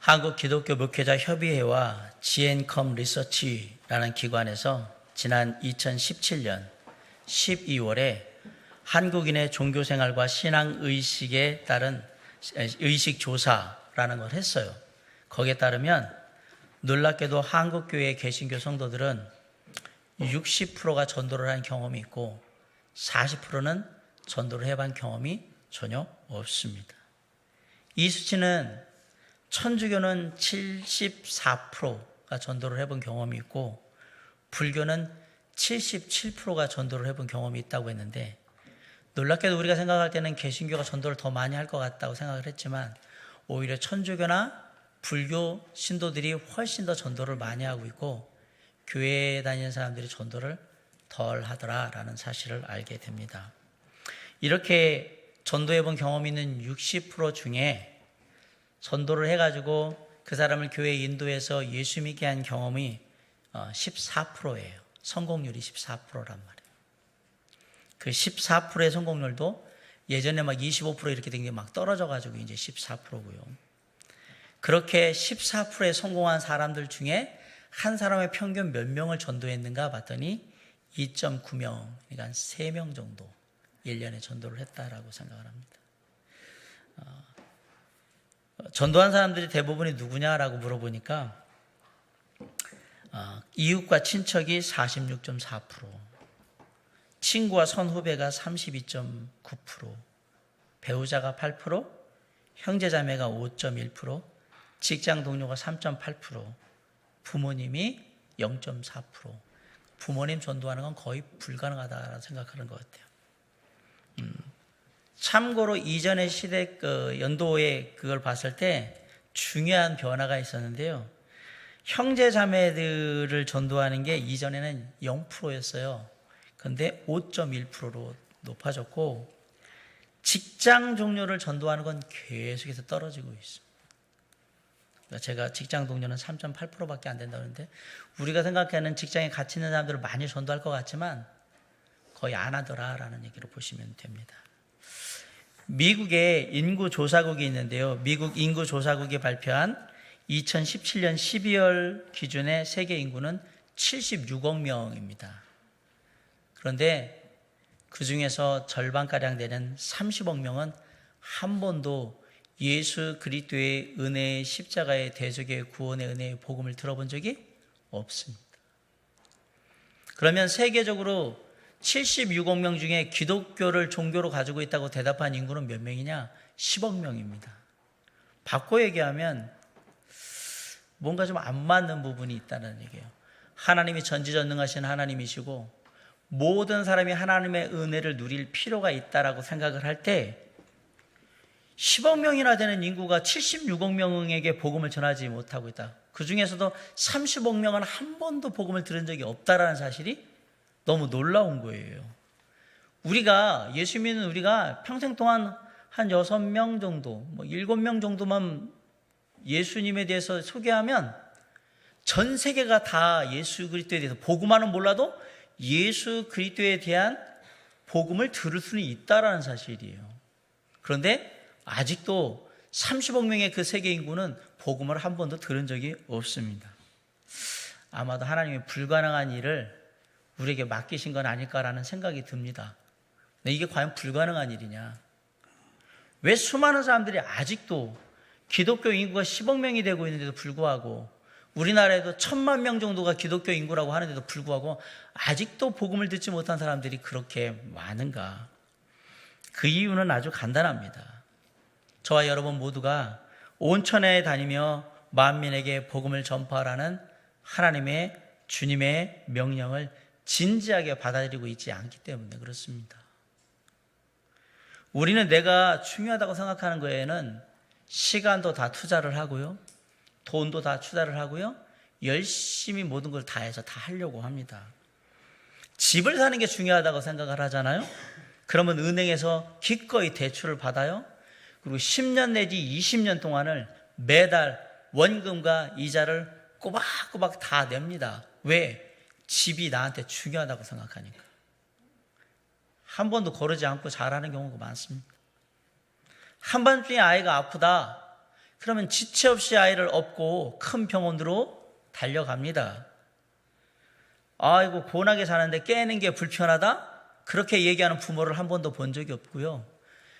한국 기독교 목회자 협의회와 GNCOM 리서치라는 기관에서 지난 2017년 12월에 한국인의 종교생활과 신앙의식에 따른 의식조사라는 걸 했어요. 거기에 따르면 놀랍게도 한국교회 개신교 성도들은 60%가 전도를 한 경험이 있고 40%는 전도를 해본 경험이 전혀 없습니다. 이 수치는 천주교는 74%가 전도를 해본 경험이 있고 불교는 77%가 전도를 해본 경험이 있다고 했는데, 놀랍게도 우리가 생각할 때는 개신교가 전도를 더 많이 할 것 같다고 생각을 했지만 오히려 천주교나 불교 신도들이 훨씬 더 전도를 많이 하고 있고 교회에 다니는 사람들이 전도를 덜 하더라라는 사실을 알게 됩니다. 이렇게 전도해 본 경험이 있는 60% 중에 전도를 해가지고 그 사람을 교회에 인도해서 예수 믿게 한 경험이 14%예요. 성공률이 14%란 말이에요. 그 14%의 성공률도 예전에 막 25% 이렇게 된 게 막 떨어져가지고 이제 14%고요. 그렇게 14%의 성공한 사람들 중에 한 사람의 평균 몇 명을 전도했는가 봤더니 2.9명, 그러니까 한 3명 정도 1년에 전도를 했다라고 생각을 합니다. 전도한 사람들이 대부분이 누구냐라고 물어보니까 이웃과 친척이 46.4%, 친구와 선후배가 32.9%, 배우자가 8%, 형제자매가 5.1%, 직장 동료가 3.8%, 부모님이 0.4%. 부모님 전도하는 건 거의 불가능하다고 생각하는 것 같아요. 참고로 이전의 시대 연도에 그걸 봤을 때 중요한 변화가 있었는데요. 형제자매들을 전도하는 게 이전에는 0%였어요. 그런데 5.1%로 높아졌고 직장 동료를 전도하는 건 계속해서 떨어지고 있습니다. 제가 직장 동료는 3.8%밖에 안 된다는데 우리가 생각하는 직장에 같이 있는 사람들을 많이 전도할 것 같지만 거의 안 하더라라는 얘기로 보시면 됩니다. 미국에 인구조사국이 있는데요. 미국 인구조사국이 발표한 2017년 12월 기준의 세계 인구는 76억 명입니다. 그런데 그 중에서 절반가량 되는 30억 명은 한 번도 예수 그리스도의 은혜의 십자가의 대속의 구원의 은혜의 복음을 들어본 적이 없습니다. 그러면 세계적으로 76억 명 중에 기독교를 종교로 가지고 있다고 대답한 인구는 몇 명이냐? 10억 명입니다. 바꿔 얘기하면 뭔가 좀 안 맞는 부분이 있다는 얘기예요. 하나님이 전지전능하신 하나님이시고 모든 사람이 하나님의 은혜를 누릴 필요가 있다라고 생각을 할 때 10억 명이나 되는 인구가 76억 명에게 복음을 전하지 못하고 있다. 그 중에서도 30억 명은 한 번도 복음을 들은 적이 없다라는 사실이 너무 놀라운 거예요. 우리가 예수 믿는 우리가 평생 동안 한 6명 정도, 7명 정도만 예수님에 대해서 소개하면 전 세계가 다 예수 그리스도에 대해서 복음만은 몰라도 예수 그리스도에 대한 복음을 들을 수는 있다라는 사실이에요. 그런데 아직도 30억 명의 그 세계 인구는 복음을 한 번도 들은 적이 없습니다. 아마도 하나님이 불가능한 일을 우리에게 맡기신 건 아닐까라는 생각이 듭니다. 근데 이게 과연 불가능한 일이냐? 왜 수많은 사람들이 아직도 기독교 인구가 10억 명이 되고 있는데도 불구하고 우리나라에도 1,000만 명 정도가 기독교 인구라고 하는데도 불구하고 아직도 복음을 듣지 못한 사람들이 그렇게 많은가? 그 이유는 아주 간단합니다. 저와 여러분 모두가 온천에 다니며 만민에게 복음을 전파하라는 하나님의 주님의 명령을 진지하게 받아들이고 있지 않기 때문에 그렇습니다. 우리는 내가 중요하다고 생각하는 거에는 시간도 다 투자를 하고요. 돈도 다 투자를 하고요. 열심히 모든 걸 다 해서 다 하려고 합니다. 집을 사는 게 중요하다고 생각을 하잖아요. 그러면 은행에서 기꺼이 대출을 받아요. 그리고 10년 내지 20년 동안을 매달 원금과 이자를 꼬박꼬박 다 냅니다. 왜? 집이 나한테 중요하다고 생각하니까. 한 번도 거르지 않고 잘하는 경우가 많습니다. 한밤중에 아이가 아프다. 그러면 지체 없이 아이를 업고 큰 병원으로 달려갑니다. 아이고 고운하게 사는데 깨는 게 불편하다? 그렇게 얘기하는 부모를 한 번도 본 적이 없고요.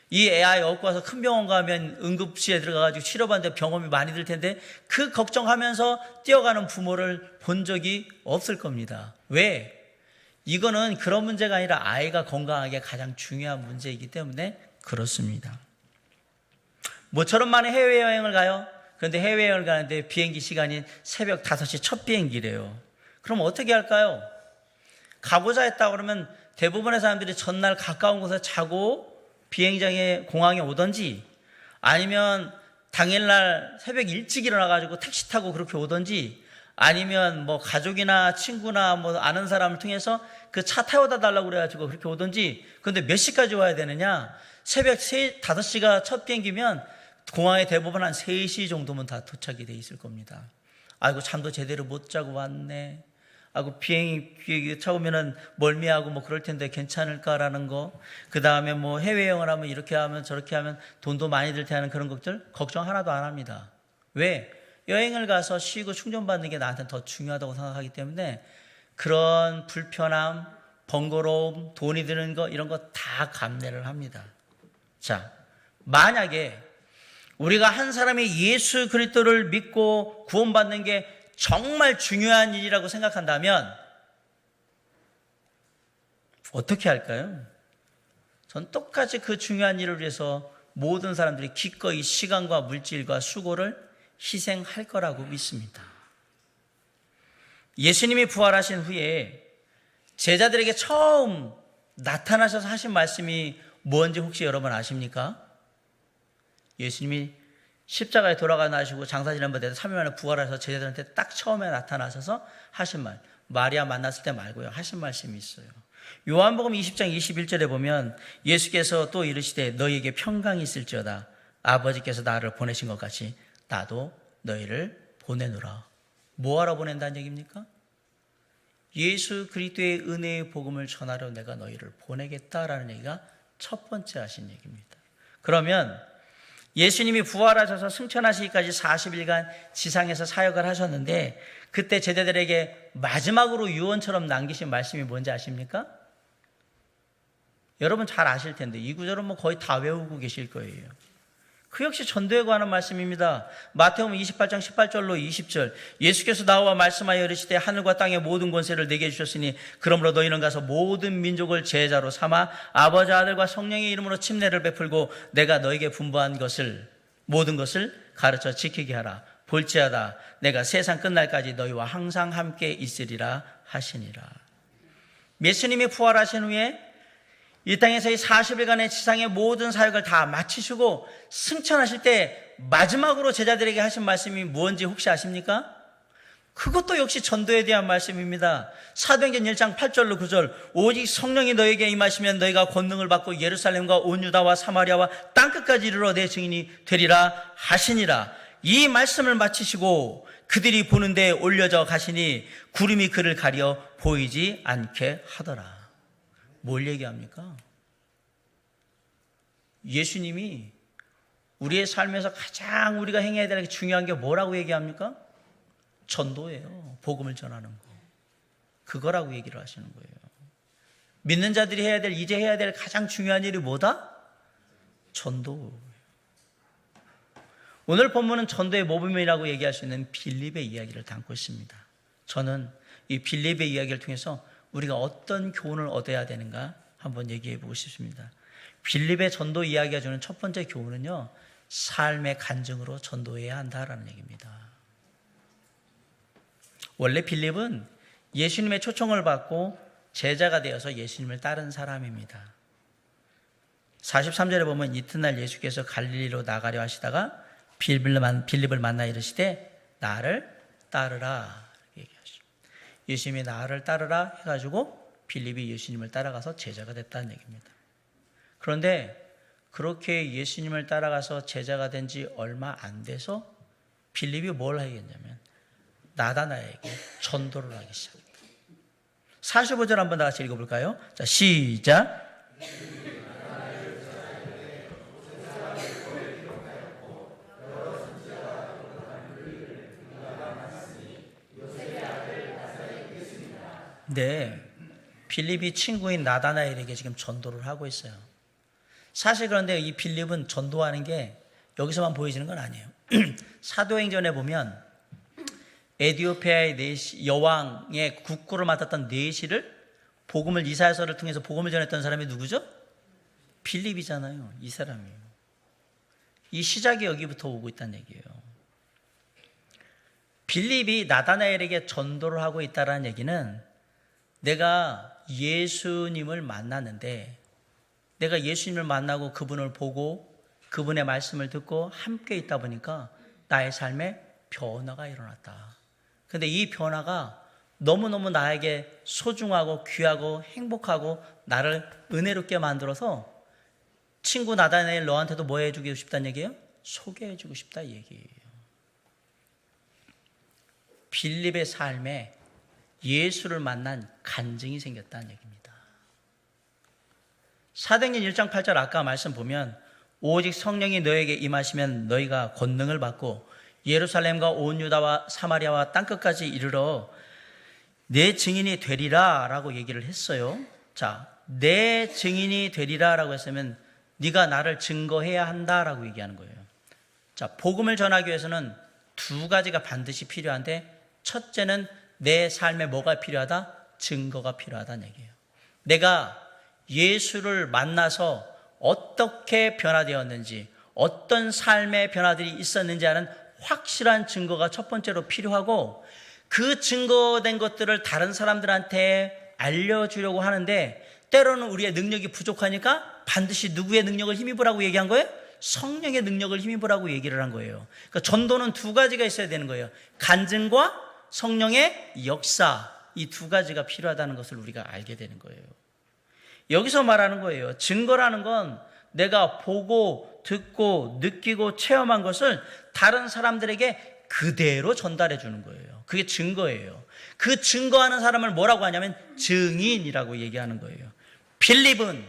이 아이 업고 와서 큰 병원 가면 응급실에 들어가가지고 치료받는데 병원비 많이 들 텐데 그 걱정하면서 뛰어가는 부모를 본 적이 없을 겁니다. 왜? 이거는 그런 문제가 아니라 아이가 건강하게 가장 중요한 문제이기 때문에 그렇습니다. 모처럼 만에 해외여행을 가요. 그런데 해외여행을 가는데 비행기 시간이 새벽 5시 첫 비행기래요. 그럼 어떻게 할까요? 가보자 했다 그러면 대부분의 사람들이 전날 가까운 곳에 자고 비행장에 공항에 오던지 아니면 당일날 새벽 일찍 일어나가지고 택시 타고 그렇게 오던지 아니면 뭐 가족이나 친구나 뭐 아는 사람을 통해서 그 차 태워다 달라고 그래가지고 그렇게 오던지. 근데 몇 시까지 와야 되느냐? 새벽 5시가 첫 비행기면 공항에 대부분 한 3시 정도면 다 도착이 돼 있을 겁니다. 아이고 잠도 제대로 못 자고 왔네. 아이고 비행기 타오면은 멀미하고 뭐 그럴 텐데 괜찮을까라는 거. 그 다음에 뭐 해외여행을 하면 이렇게 하면 저렇게 하면 돈도 많이 들 테는 그런 것들 걱정 하나도 안 합니다. 왜? 여행을 가서 쉬고 충전받는 게 나한테는 더 중요하다고 생각하기 때문에 그런 불편함, 번거로움, 돈이 드는 거 이런 거 다 감내를 합니다. 자, 만약에 우리가 한 사람이 예수 그리스도를 믿고 구원받는 게 정말 중요한 일이라고 생각한다면 어떻게 할까요? 전 똑같이 그 중요한 일을 위해서 모든 사람들이 기꺼이 시간과 물질과 수고를 희생할 거라고 믿습니다. 예수님이 부활하신 후에 제자들에게 처음 나타나셔서 하신 말씀이 뭔지 혹시 여러분 아십니까? 예수님이 십자가에 돌아가시고 장사 지난 바 돼서 3일 만에 부활하셔서 제자들한테 딱 처음에 나타나셔서 하신 말, 마리아 만났을 때 말고요, 하신 말씀이 있어요. 요한복음 20장 21절에 보면 예수께서 또 이르시되 너희에게 평강이 있을지어다. 아버지께서 나를 보내신 것 같이 나도 너희를 보내노라. 뭐하러 보낸다는 얘기입니까? 예수 그리스도의 은혜의 복음을 전하려 내가 너희를 보내겠다라는 얘기가 첫 번째 하신 얘기입니다. 그러면 예수님이 부활하셔서 승천하시기까지 40일간 지상에서 사역을 하셨는데 그때 제자들에게 마지막으로 유언처럼 남기신 말씀이 뭔지 아십니까? 여러분 잘 아실 텐데 이 구절은 뭐 거의 다 외우고 계실 거예요. 그 역시 전도에 관한 말씀입니다. 마태복음 28장 18절로 20절 예수께서 나와 말씀하여 이르시되 하늘과 땅의 모든 권세를 내게 주셨으니 그러므로 너희는 가서 모든 민족을 제자로 삼아 아버지 아들과 성령의 이름으로 침례를 베풀고 내가 너에게 분부한 것을 모든 것을 가르쳐 지키게 하라. 볼지어다 내가 세상 끝날까지 너희와 항상 함께 있으리라 하시니라. 예수님이 부활하신 후에 이 땅에서의 40일간의 지상의 모든 사역을 다 마치시고 승천하실 때 마지막으로 제자들에게 하신 말씀이 무엇인지 혹시 아십니까? 그것도 역시 전도에 대한 말씀입니다. 사도행전 1장 8절로 9절 오직 성령이 너에게 임하시면 너희가 권능을 받고 예루살렘과 온 유다와 사마리아와 땅끝까지 이르러 내 증인이 되리라 하시니라. 이 말씀을 마치시고 그들이 보는 데에 올려져 가시니 구름이 그를 가려 보이지 않게 하더라. 뭘 얘기합니까? 예수님이 우리의 삶에서 가장 우리가 행해야 될 중요한 게 뭐라고 얘기합니까? 전도예요. 복음을 전하는 거. 그거라고 얘기를 하시는 거예요. 믿는 자들이 이제 해야 될 가장 중요한 일이 뭐다? 전도. 오늘 본문은 전도의 모범이라고 얘기할 수 있는 빌립의 이야기를 담고 있습니다. 저는 이 빌립의 이야기를 통해서 우리가 어떤 교훈을 얻어야 되는가 한번 얘기해 보고 싶습니다. 빌립의 전도 이야기가 주는 첫 번째 교훈은요, 삶의 간증으로 전도해야 한다라는 얘기입니다. 원래 빌립은 예수님의 초청을 받고 제자가 되어서 예수님을 따른 사람입니다. 43절에 보면 이튿날 예수께서 갈릴리로 나가려 하시다가 빌립을 만나 이르시되 나를 따르라. 예수님이 나를 따르라 해가지고 빌립이 예수님을 따라가서 제자가 됐다는 얘기입니다. 그런데 그렇게 예수님을 따라가서 제자가 된 지 얼마 안 돼서 빌립이 뭘 하겠냐면 나다나에게 전도를 하기 시작합니다. 45절 한번 다 같이 읽어볼까요? 자, 시작. 네, 빌립이 친구인 나다나엘에게 지금 전도를 하고 있어요. 사실 그런데 이 빌립은 전도하는 게 여기서만 보여지는 건 아니에요. 사도행전에 보면 에디오피아의 여왕의 국구를 맡았던 내시를 복음을 이사야서를 통해서 복음을 전했던 사람이 누구죠? 빌립이잖아요. 이 사람이에요. 이 시작이 여기부터 오고 있다는 얘기예요. 빌립이 나다나엘에게 전도를 하고 있다는 얘기는 내가 예수님을 만났는데 내가 예수님을 만나고 그분을 보고 그분의 말씀을 듣고 함께 있다 보니까 나의 삶에 변화가 일어났다. 그런데 이 변화가 너무너무 나에게 소중하고 귀하고 행복하고 나를 은혜롭게 만들어서 친구 나다나엘 너한테도 뭐 해주고 싶다는 얘기예요? 소개해주고 싶다 이 얘기예요. 빌립의 삶에 예수를 만난 간증이 생겼다는 얘기입니다. 사도행전 1장 8절 아까 말씀 보면 오직 성령이 너에게 임하시면 너희가 권능을 받고 예루살렘과 온 유다와 사마리아와 땅끝까지 이르러 내 증인이 되리라 라고 얘기를 했어요. 자, 내 증인이 되리라 라고 했으면 네가 나를 증거해야 한다 라고 얘기하는 거예요. 자, 복음을 전하기 위해서는 두 가지가 반드시 필요한데 첫째는 내 삶에 뭐가 필요하다? 증거가 필요하다는 얘기예요. 내가 예수를 만나서 어떻게 변화되었는지 어떤 삶의 변화들이 있었는지 하는 확실한 증거가 첫 번째로 필요하고 그 증거된 것들을 다른 사람들한테 알려주려고 하는데 때로는 우리의 능력이 부족하니까 반드시 누구의 능력을 힘입으라고 얘기한 거예요? 성령의 능력을 힘입으라고 얘기를 한 거예요. 그러니까 전도는 두 가지가 있어야 되는 거예요. 간증과 성령의 역사, 이 두 가지가 필요하다는 것을 우리가 알게 되는 거예요. 여기서 말하는 거예요. 증거라는 건 내가 보고 듣고 느끼고 체험한 것을 다른 사람들에게 그대로 전달해 주는 거예요. 그게 증거예요. 그 증거하는 사람을 뭐라고 하냐면 증인이라고 얘기하는 거예요. 빌립은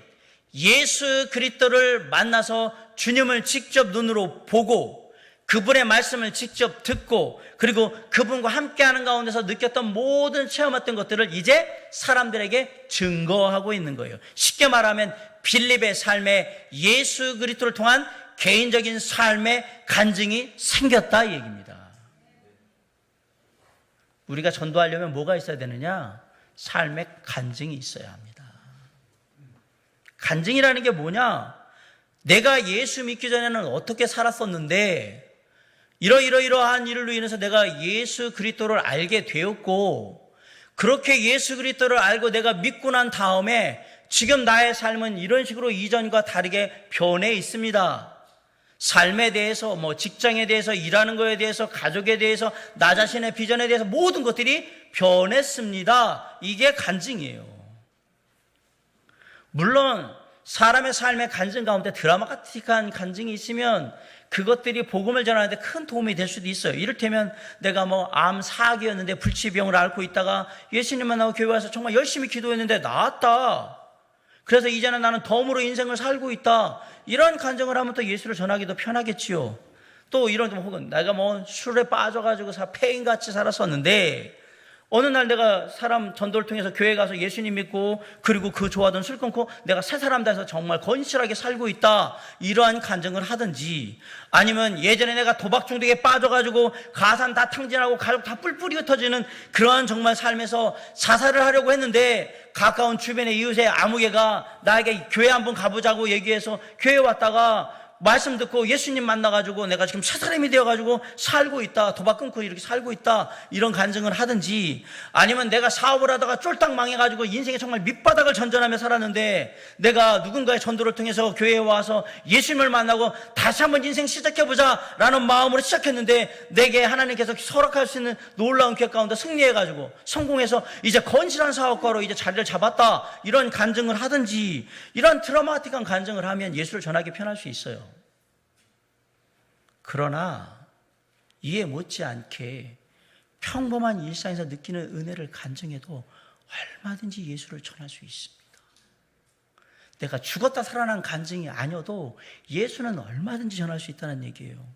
예수 그리스도를 만나서 주님을 직접 눈으로 보고 그분의 말씀을 직접 듣고 그리고 그분과 함께하는 가운데서 느꼈던 모든 체험했던 것들을 이제 사람들에게 증거하고 있는 거예요. 쉽게 말하면 빌립의 삶에 예수 그리스도를 통한 개인적인 삶의 간증이 생겼다 이 얘기입니다. 우리가 전도하려면 뭐가 있어야 되느냐? 삶의 간증이 있어야 합니다. 간증이라는 게 뭐냐? 내가 예수 믿기 전에는 어떻게 살았었는데 이러이러한 일로 인해서 내가 예수 그리스도를 알게 되었고 그렇게 예수 그리스도를 알고 내가 믿고 난 다음에 지금 나의 삶은 이런 식으로 이전과 다르게 변해 있습니다. 삶에 대해서 직장에 대해서 일하는 거에 대해서 가족에 대해서 나 자신의 비전에 대해서 모든 것들이 변했습니다. 이게 간증이에요. 물론 사람의 삶의 간증 가운데 드라마틱한 간증이 있으면 그것들이 복음을 전하는데 큰 도움이 될 수도 있어요. 이를테면 내가 암 4기였는데 불치병을 앓고 있다가 예수님 만나고 교회 와서 정말 열심히 기도했는데 나았다. 그래서 이제는 나는 덤으로 인생을 살고 있다. 이런 간증을 하면 또 예수를 전하기도 편하겠지요. 또 이런 혹은 내가 술에 빠져가지고 폐인같이 살았었는데 어느 날 내가 사람 전도를 통해서 교회 가서 예수님 믿고 그리고 그 좋아하던 술 끊고 내가 새 사람 돼서 정말 건실하게 살고 있다. 이러한 간증을 하든지 아니면 예전에 내가 도박 중독에 빠져가지고 가산 다 탕진하고 가족 다 뿔뿔이 흩어지는 그러한 정말 삶에서 자살을 하려고 했는데 가까운 주변의 이웃의 아무개가 나에게 교회 한번 가보자고 얘기해서 교회 왔다가 말씀 듣고 예수님 만나가지고 내가 지금 새 사람이 되어가지고 살고 있다. 도박 끊고 이렇게 살고 있다. 이런 간증을 하든지 아니면 내가 사업을 하다가 쫄딱 망해가지고 인생에 정말 밑바닥을 전전하며 살았는데 내가 누군가의 전도를 통해서 교회에 와서 예수님을 만나고 다시 한번 인생 시작해보자 라는 마음으로 시작했는데 내게 하나님께서 허락할 수 있는 놀라운 기회 가운데 승리해가지고 성공해서 이제 건실한 사업가로 이제 자리를 잡았다. 이런 간증을 하든지 이런 드라마틱한 간증을 하면 예수를 전하기 편할 수 있어요. 그러나 이에 못지않게 평범한 일상에서 느끼는 은혜를 간증해도 얼마든지 예수를 전할 수 있습니다. 내가 죽었다 살아난 간증이 아니어도 예수는 얼마든지 전할 수 있다는 얘기예요.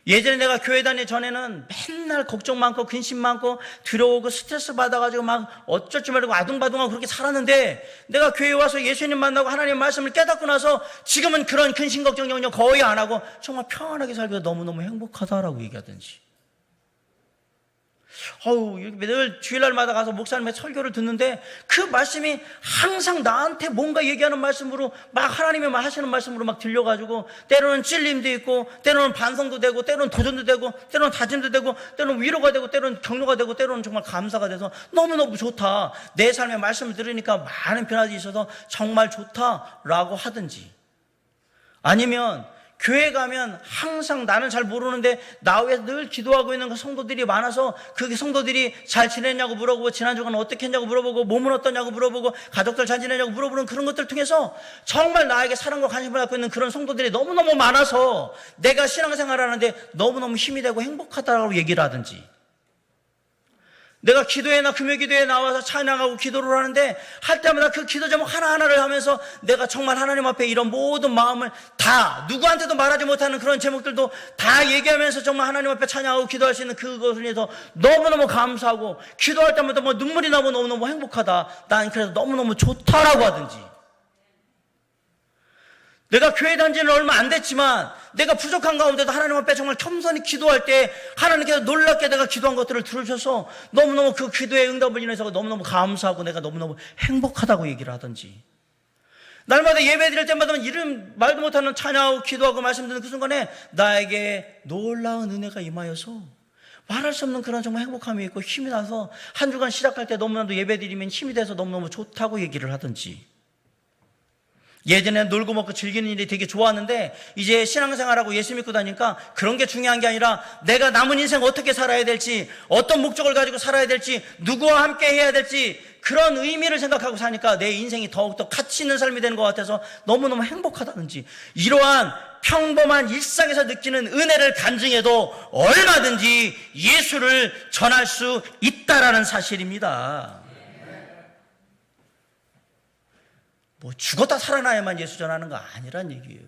예전에 내가 교회 다니기 전에는 맨날 걱정 많고 근심 많고 들어오고 스트레스 받아가지고 막 어쩔 줄 모르고 아둥바둥하고 그렇게 살았는데, 내가 교회 와서 예수님 만나고 하나님의 말씀을 깨닫고 나서 지금은 그런 근심 걱정 전혀 거의 안 하고 정말 평안하게 살고 너무너무 행복하다라고 얘기하든지. 이렇게 늘 주일날마다 가서 목사님의 설교를 듣는데 그 말씀이 항상 나한테 뭔가 얘기하는 말씀으로 막 하나님의 말 하시는 말씀으로 막 들려가지고, 때로는 찔림도 있고 때로는 반성도 되고 때로는 도전도 되고 때로는 다짐도 되고 때로는 위로가 되고 때로는 격려가 되고 때로는 정말 감사가 돼서 너무너무 좋다, 내 삶의 말씀을 들으니까 많은 변화가 있어서 정말 좋다라고 하든지, 아니면 교회 가면 항상 나는 잘 모르는데 나 위해서 늘 기도하고 있는 그 성도들이 많아서 그 성도들이 잘 지냈냐고 물어보고 지난 주간 어떻게 했냐고 물어보고 몸은 어떠냐고 물어보고 가족들 잘 지내냐고 물어보는 그런 것들 통해서 정말 나에게 사랑과 관심을 갖고 있는 그런 성도들이 너무너무 많아서 내가 신앙생활을 하는데 너무너무 힘이 되고 행복하다고 얘기를 하든지, 내가 기도회나 금요기도회에 나와서 찬양하고 기도를 하는데 할 때마다 그 기도 제목 하나하나를 하면서 내가 정말 하나님 앞에 이런 모든 마음을 다 누구한테도 말하지 못하는 그런 제목들도 다 얘기하면서 정말 하나님 앞에 찬양하고 기도할 수 있는 그것을 위해서 너무너무 감사하고, 기도할 때마다 뭐 눈물이 나고 너무너무 행복하다, 난 그래서 너무너무 좋다라고 하든지, 내가 교회 다닌 지는 얼마 안 됐지만 내가 부족한 가운데도 하나님 앞에 정말 겸손히 기도할 때 하나님께서 놀랍게 내가 기도한 것들을 들으셔서 너무너무 그 기도의 응답을 인해서 너무너무 감사하고 내가 너무너무 행복하다고 얘기를 하든지, 날마다 예배 드릴 때마다 이름 말도 못하는 찬양하고 기도하고 말씀 듣는 그 순간에 나에게 놀라운 은혜가 임하여서 말할 수 없는 그런 정말 행복함이 있고 힘이 나서 한 주간 시작할 때 너무나도 예배 드리면 힘이 돼서 너무너무 좋다고 얘기를 하든지, 예전에 놀고 먹고 즐기는 일이 되게 좋았는데 이제 신앙생활하고 예수 믿고 다니니까 그런 게 중요한 게 아니라 내가 남은 인생 어떻게 살아야 될지, 어떤 목적을 가지고 살아야 될지, 누구와 함께 해야 될지 그런 의미를 생각하고 사니까 내 인생이 더욱더 가치 있는 삶이 되는 것 같아서 너무너무 행복하다든지, 이러한 평범한 일상에서 느끼는 은혜를 간증해도 얼마든지 예수를 전할 수 있다라는 사실입니다. 뭐 죽었다 살아나야만 예수 전하는 거 아니란 얘기예요.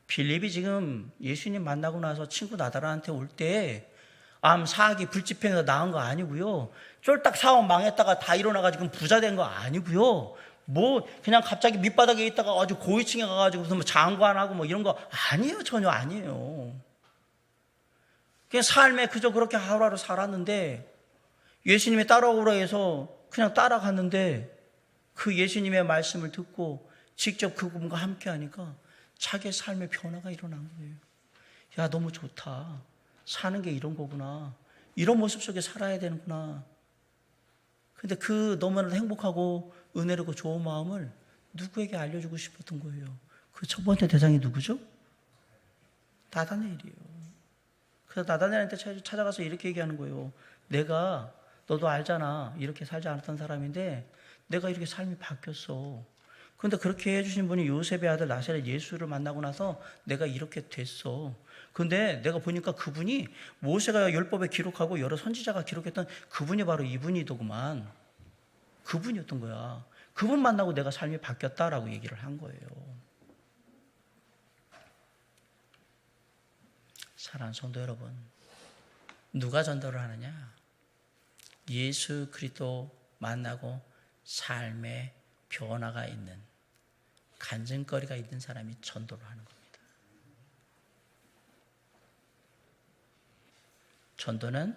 빌립이 지금 예수님 만나고 나서 친구 나다라한테 올 때 암, 사기, 불집행에서 나은 거 아니고요, 쫄딱 사업 망했다가 다 일어나가지고 부자 된 거 아니고요, 뭐 그냥 갑자기 밑바닥에 있다가 아주 고위층에 가가지고 무슨 뭐 장관하고 뭐 이런 거 아니에요. 전혀 아니에요. 그냥 삶에 그저 그렇게 하루하루 살았는데 예수님이 따라오라 해서 그냥 따라갔는데 그 예수님의 말씀을 듣고 직접 그분과 함께 하니까 자기의 삶의 변화가 일어난 거예요. 야, 너무 좋다. 사는 게 이런 거구나. 이런 모습 속에 살아야 되는구나. 근데 그 너무나도 행복하고 은혜롭고 좋은 마음을 누구에게 알려주고 싶었던 거예요. 그 첫 번째 대상이 누구죠? 나다나엘이에요. 그래서 나다나엘한테 찾아가서 이렇게 얘기하는 거예요. 내가, 너도 알잖아, 이렇게 살지 않았던 사람인데 내가 이렇게 삶이 바뀌었어. 그런데 그렇게 해주신 분이 요셉의 아들 나세렛 예수를 만나고 나서 내가 이렇게 됐어. 근데 내가 보니까 그분이 모세가 율법에 기록하고 여러 선지자가 기록했던 그분이 바로 이분이더구만. 그분이었던 거야. 그분 만나고 내가 삶이 바뀌었다라고 얘기를 한 거예요. 사랑하는 성도 여러분, 누가 전도를 하느냐? 예수 그리스도 만나고 삶의 변화가 있는, 간증거리가 있는 사람이 전도를 하는 겁니다. 전도는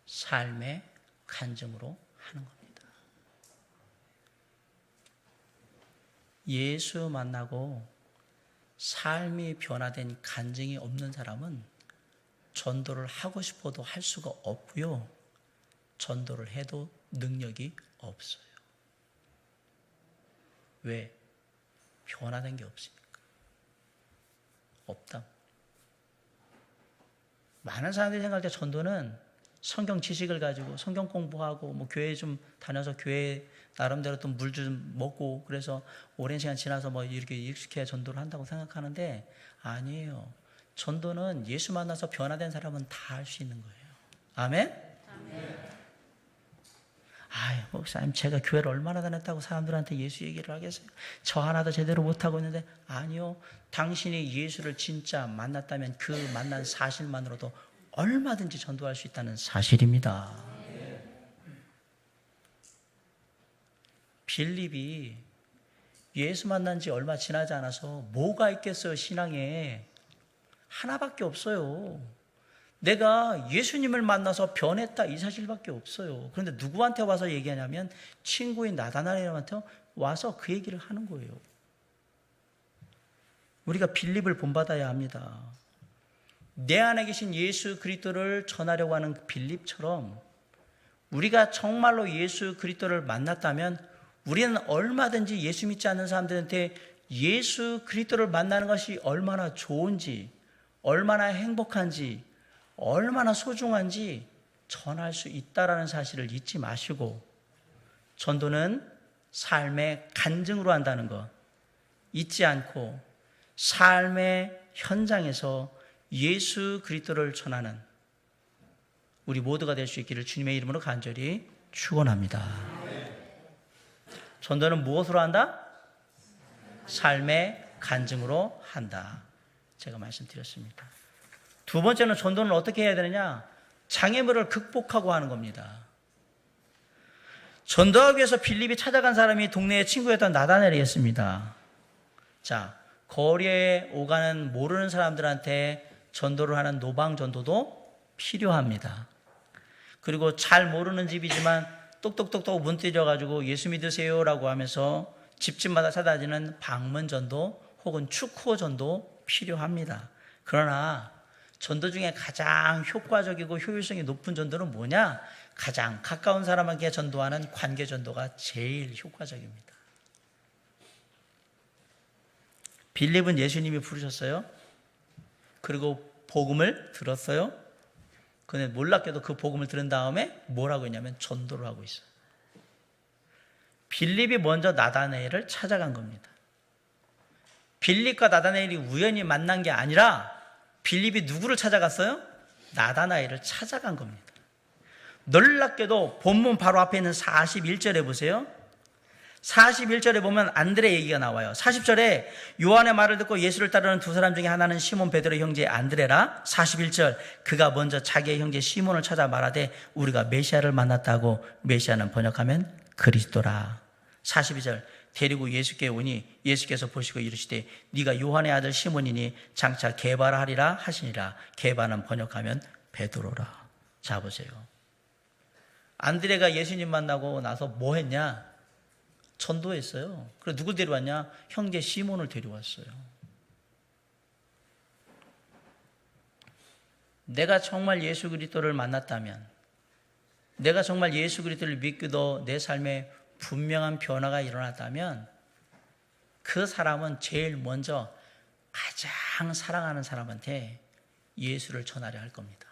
삶의 간증으로 하는 겁니다. 예수 만나고 삶이 변화된 간증이 없는 사람은 전도를 하고 싶어도 할 수가 없고요, 전도를 해도 능력이 없어요. 왜? 변화된 게 없으니까. 없다. 많은 사람들이 생각할 때 전도는 성경 지식을 가지고 성경 공부하고 뭐 교회 좀 다녀서 교회 나름대로 또 물 좀 먹고 그래서 오랜 시간 지나서 뭐 이렇게 익숙해야 전도를 한다고 생각하는데 아니에요. 전도는 예수 만나서 변화된 사람은 다 할 수 있는 거예요. 아멘? 아멘. 아유, 목사님, 제가 교회를 얼마나 다녔다고 사람들한테 예수 얘기를 하겠어요? 저 하나도 제대로 못하고 있는데. 아니요, 당신이 예수를 진짜 만났다면 그 만난 사실만으로도 얼마든지 전도할 수 있다는 사실입니다. 빌립이 예수 만난 지 얼마 지나지 않아서 뭐가 있겠어요? 신앙에 하나밖에 없어요. 내가 예수님을 만나서 변했다, 이 사실밖에 없어요. 그런데 누구한테 와서 얘기하냐면 친구인 나다나엘한테 와서 그 얘기를 하는 거예요. 우리가 빌립을 본받아야 합니다. 내 안에 계신 예수 그리스도를 전하려고 하는 빌립처럼 우리가 정말로 예수 그리스도를 만났다면 우리는 얼마든지 예수 믿지 않는 사람들한테 예수 그리스도를 만나는 것이 얼마나 좋은지, 얼마나 행복한지, 얼마나 소중한지 전할 수 있다라는 사실을 잊지 마시고, 전도는 삶의 간증으로 한다는 것 잊지 않고 삶의 현장에서 예수 그리스도를 전하는 우리 모두가 될 수 있기를 주님의 이름으로 간절히 축원합니다. 전도는 무엇으로 한다? 삶의 간증으로 한다. 제가 말씀드렸습니다. 두 번째는 전도는 어떻게 해야 되느냐? 장애물을 극복하고 하는 겁니다. 전도하기 위해서 빌립이 찾아간 사람이 동네의 친구였던 나다나엘이었습니다. 자, 거리에 오가는 모르는 사람들한테 전도를 하는 노방 전도도 필요합니다. 그리고 잘 모르는 집이지만 똑똑똑똑 문 때려가지고 예수 믿으세요라고 하면서 집집마다 찾아다니는 방문 전도 혹은 축호 전도 필요합니다. 그러나 전도 중에 가장 효과적이고 효율성이 높은 전도는 뭐냐? 가장 가까운 사람에게 전도하는 관계 전도가 제일 효과적입니다. 빌립은 예수님이 부르셨어요. 그리고 복음을 들었어요. 그는 놀랍게도 그 복음을 들은 다음에 뭐라고 했냐면 전도를 하고 있어요. 빌립이 먼저 나다나엘을 찾아간 겁니다. 빌립과 나다나엘이 우연히 만난 게 아니라 빌립이 누구를 찾아갔어요? 나다나엘을 찾아간 겁니다. 놀랍게도 본문 바로 앞에 있는 41절에 보세요. 41절에 보면 안드레 얘기가 나와요. 40절에 요한의 말을 듣고 예수를 따르는 두 사람 중에 하나는 시몬 베드로의 형제 안드레라. 41절 그가 먼저 자기의 형제 시몬을 찾아 말하되 우리가 메시아를 만났다고. 메시아는 번역하면 그리스도라. 42절 데리고 예수께 오니 예수께서 보시고 이르시되 네가 요한의 아들 시몬이니 장차 게바라 하시니라. 게바는 번역하면 베드로라. 자 보세요. 안드레가 예수님 만나고 나서 뭐 했냐? 전도했어요. 그래서 누구 데려왔냐? 형제 시몬을 데려왔어요. 내가 정말 예수 그리스도를 만났다면, 내가 정말 예수 그리스도를 믿고도 내 삶에 분명한 변화가 일어났다면 그 사람은 제일 먼저 가장 사랑하는 사람한테 예수를 전하려 할 겁니다.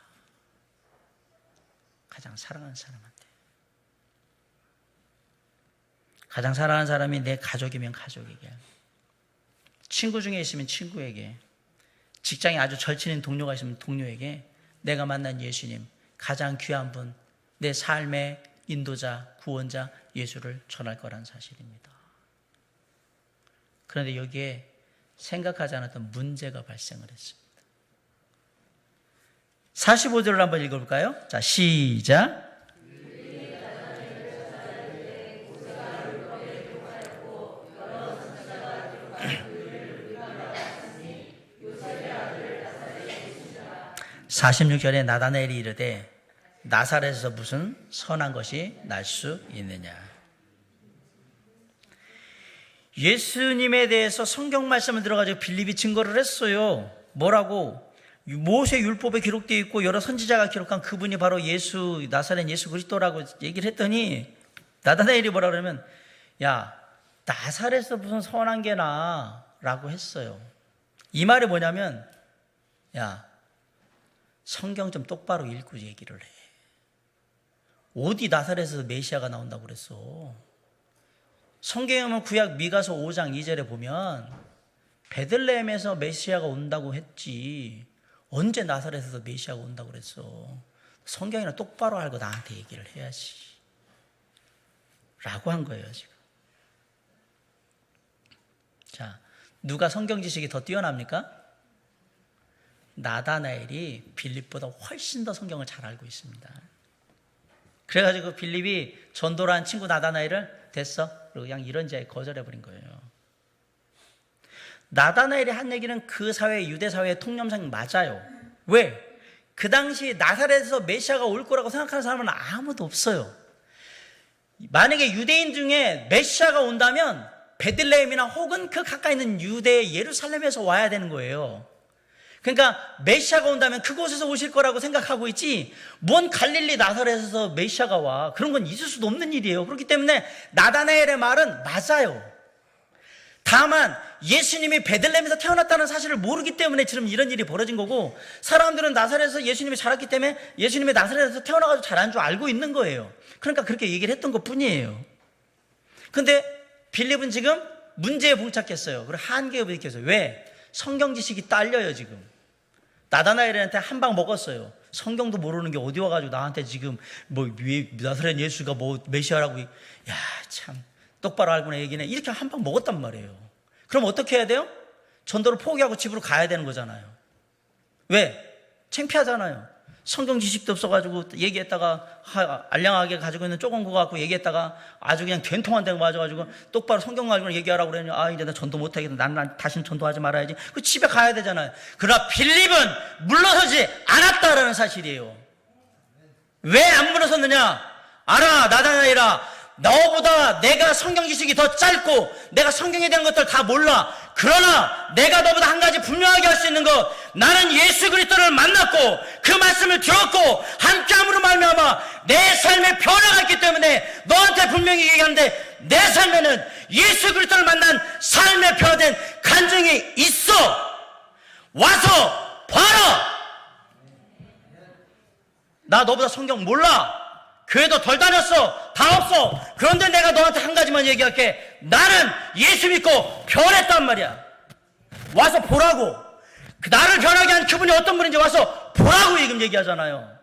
가장 사랑하는 사람한테. 가장 사랑하는 사람이 내 가족이면 가족에게, 친구 중에 있으면 친구에게, 직장에 아주 절친인 동료가 있으면 동료에게 내가 만난 예수님, 가장 귀한 분, 내 삶의 인도자, 구원자 예수를 전할 거란 사실입니다. 그런데 여기에 생각하지 않았던 문제가 발생을 했습니다. 45절을 한번 읽어볼까요? 자, 시작. (46절에) 나다나엘이 이르되 나사렛에서 무슨 선한 것이 날 수 있느냐. 예수님에 대해서 성경 말씀을 들어가지고 빌립이 증거를 했어요. 뭐라고? 모세 율법에 기록되어 있고 여러 선지자가 기록한 그분이 바로 예수, 나사렛 예수 그리스도라고 얘기를 했더니 나다나엘이 뭐라 그러면 야, 나사렛에서 무슨 선한 게 나? 라고 했어요. 이 말이 뭐냐면 야, 성경 좀 똑바로 읽고 얘기를 해. 어디 나사렛에서 메시아가 나온다고 그랬어? 성경에 보면 구약 미가서 5장 2절에 보면 베들레헴에서 메시아가 온다고 했지 언제 나사렛에서 메시아가 온다고 그랬어? 성경이나 똑바로 알고 나한테 얘기를 해야지. 라고 한 거예요, 지금. 자, 누가 성경 지식이 더 뛰어납니까? 나다나엘이 빌립보다 훨씬 더 성경을 잘 알고 있습니다. 그래가지고 빌립이 전도를 한 친구 나다나엘을 됐어? 그리고 그냥 이런 자에 거절해버린 거예요. 나다나엘이 한 얘기는 그 사회, 유대 사회의 통념상 맞아요. 왜? 그 당시 나사렛에서 메시아가 올 거라고 생각하는 사람은 아무도 없어요. 만약에 유대인 중에 메시아가 온다면 베들레헴이나 혹은 그 가까이 있는 유대 예루살렘에서 와야 되는 거예요. 그러니까 메시아가 온다면 그곳에서 오실 거라고 생각하고 있지, 뭔 갈릴리 나사렛에서 메시아가 와, 그런 건 있을 수도 없는 일이에요. 그렇기 때문에 나다나엘의 말은 맞아요. 다만 예수님이 베들레헴에서 태어났다는 사실을 모르기 때문에 지금 이런 일이 벌어진 거고, 사람들은 나사렛에서 예수님이 자랐기 때문에 예수님이 나사렛에서 태어나가지고 자란 줄 알고 있는 거예요. 그러니까 그렇게 얘기를 했던 것 뿐이에요. 근데 빌립은 지금 문제에 봉착했어요. 그리고 한계에 부딪혔어요. 왜? 성경 지식이 딸려요. 지금 나다나엘한테 한 방 먹었어요. 성경도 모르는 게 어디 와가지고 나한테 지금 뭐 나사렛 예수가 뭐 메시아라고, 야 참 똑바로 알고나 얘기네, 이렇게 한 방 먹었단 말이에요. 그럼 어떻게 해야 돼요? 전도를 포기하고 집으로 가야 되는 거잖아요. 왜? 창피하잖아요. 성경 지식도 없어가지고 얘기했다가 알량하게 가지고 있는 조금 거 갖고 얘기했다가 아주 그냥 된통한 데가 맞아가지고 똑바로 성경 가지고 얘기하라고 그러니, 아 이제 나 전도 못하겠다, 나는 다시는 전도하지 말아야지. 그 집에 가야 되잖아요. 그러나 빌립은 물러서지 않았다라는 사실이에요. 왜 안 물러섰느냐? 알아, 나다나엘아, 너보다 내가 성경 지식이 더 짧고 내가 성경에 대한 것들 다 몰라. 그러나 내가 너보다 한 가지 분명하게 할 수 있는 것, 나는 예수 그리스도를 만났고 그 말씀을 들었고 함께함으로 말미암아 내 삶에 변화가 있기 때문에 너한테 분명히 얘기하는데, 내 삶에는 예수 그리스도를 만난 삶에 변화된 간증이 있어. 와서 봐라. 나 너보다 성경 몰라. 교회도 덜 다녔어. 다 없어. 그런데 내가 너한테 한 가지만 얘기할게. 나는 예수 믿고 변했단 말이야. 와서 보라고. 나를 변하게 한 그분이 어떤 분인지 와서 보라고 지금 얘기하잖아요.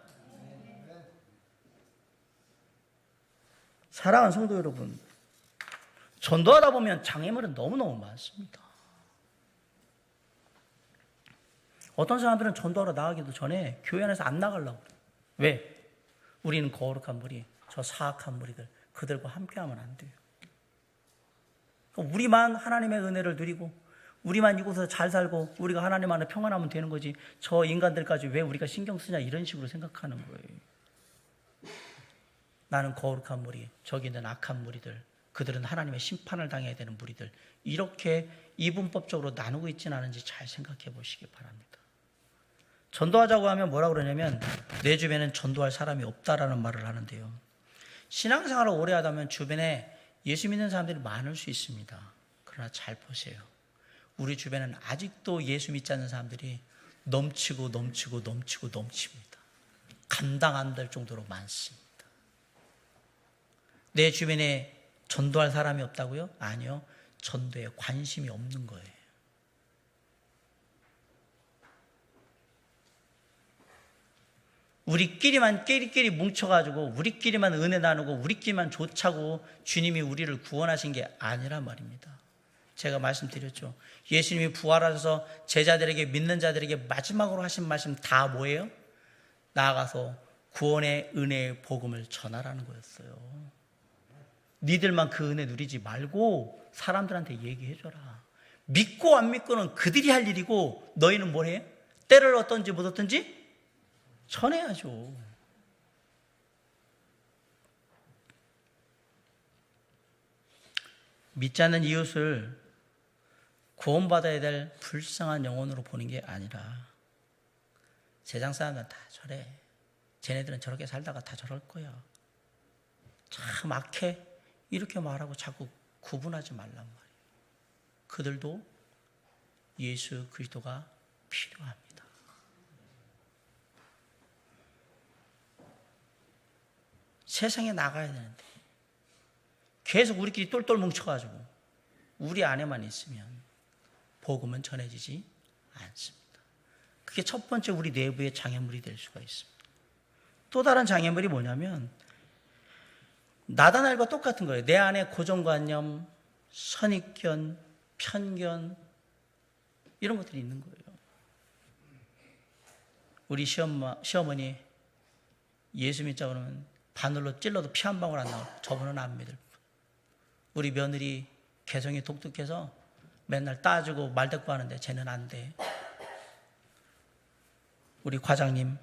사랑하는 성도 여러분, 전도하다 보면 장애물은 너무너무 많습니다. 어떤 사람들은 전도하러 나가기도 전에 교회 안에서 안 나가려고 그래요. 왜? 우리는 거룩한 무리, 저 사악한 무리들, 그들과 함께하면 안 돼요. 우리만 하나님의 은혜를 누리고 우리만 이곳에서 잘 살고 우리가 하나님 안에 평안하면 되는 거지, 저 인간들까지 왜 우리가 신경 쓰냐, 이런 식으로 생각하는 거예요. 나는 거룩한 무리, 저기 있는 악한 무리들, 그들은 하나님의 심판을 당해야 되는 무리들, 이렇게 이분법적으로 나누고 있지는 않은지 잘 생각해 보시기 바랍니다. 전도하자고 하면 뭐라 그러냐면, 내 주변에는 전도할 사람이 없다라는 말을 하는데요. 신앙생활을 오래 하다 보면 주변에 예수 믿는 사람들이 많을 수 있습니다. 그러나 잘 보세요. 우리 주변에는 아직도 예수 믿지 않는 사람들이 넘치고 넘치고 넘치고 넘칩니다. 감당 안 될 정도로 많습니다. 내 주변에 전도할 사람이 없다고요? 아니요. 전도에 관심이 없는 거예요. 우리끼리만 끼리끼리 뭉쳐가지고 우리끼리만 은혜 나누고 우리끼리만 좋자고 주님이 우리를 구원하신 게 아니란 말입니다. 제가 말씀드렸죠. 예수님이 부활하셔서 제자들에게, 믿는 자들에게 마지막으로 하신 말씀 다 뭐예요? 나아가서 구원의 은혜의 복음을 전하라는 거였어요. 니들만 그 은혜 누리지 말고 사람들한테 얘기해줘라. 믿고 안 믿고는 그들이 할 일이고, 너희는 뭘 해? 때를 얻든지 못 얻든지 전해야죠. 믿지 않는 이웃을 구원받아야 될 불쌍한 영혼으로 보는 게 아니라, 세상 사람들은 다 저래, 쟤네들은 저렇게 살다가 다 저럴 거야, 참 악해, 이렇게 말하고 자꾸 구분하지 말란 말이에요. 그들도 예수 그리스도가 필요합니다. 세상에 나가야 되는데 계속 우리끼리 똘똘 뭉쳐가지고 우리 안에만 있으면 복음은 전해지지 않습니다. 그게 첫 번째 우리 내부의 장애물이 될 수가 있습니다. 또 다른 장애물이 뭐냐면, 나다날과 똑같은 거예요. 내 안에 고정관념, 선입견, 편견 이런 것들이 있는 거예요. 우리 시어머니 예수 믿자 그러면 바늘로 찔러도 피 한 방울 안 나와요. 저분은 안 믿을. 우리 며느리 개성이 독특해서 맨날 따지고 말대꾸하는데 쟤는 안 돼. 우리 과장님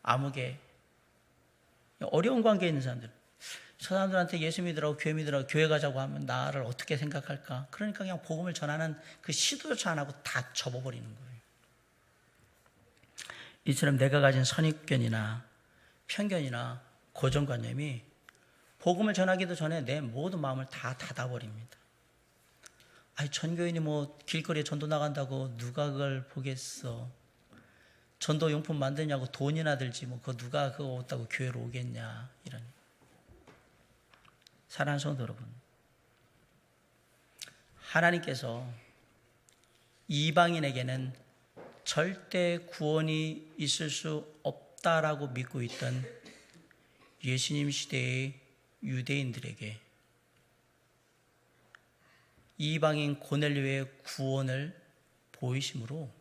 아무개 어려운 관계에 있는 사람들, 저 사람들한테 예수 믿으라고 교회 가자고 하면 나를 어떻게 생각할까? 그러니까 그냥 복음을 전하는 그 시도조차 안 하고 다 접어버리는 거예요. 이처럼 내가 가진 선입견이나 편견이나 고정관념이 복음을 전하기도 전에 내 모든 마음을 다 닫아버립니다. 아니, 전교인이 뭐 길거리에 전도 나간다고 누가 그걸 보겠어? 전도 용품 만드냐고 돈이나 들지 뭐 그거 누가 그거 없다고 교회로 오겠냐, 이런. 사랑하는 성도 여러분, 하나님께서 이방인에게는 절대 구원이 있을 수 없다라고 믿고 있던 예수님 시대의 유대인들에게 이방인 고넬료의 구원을 보이심으로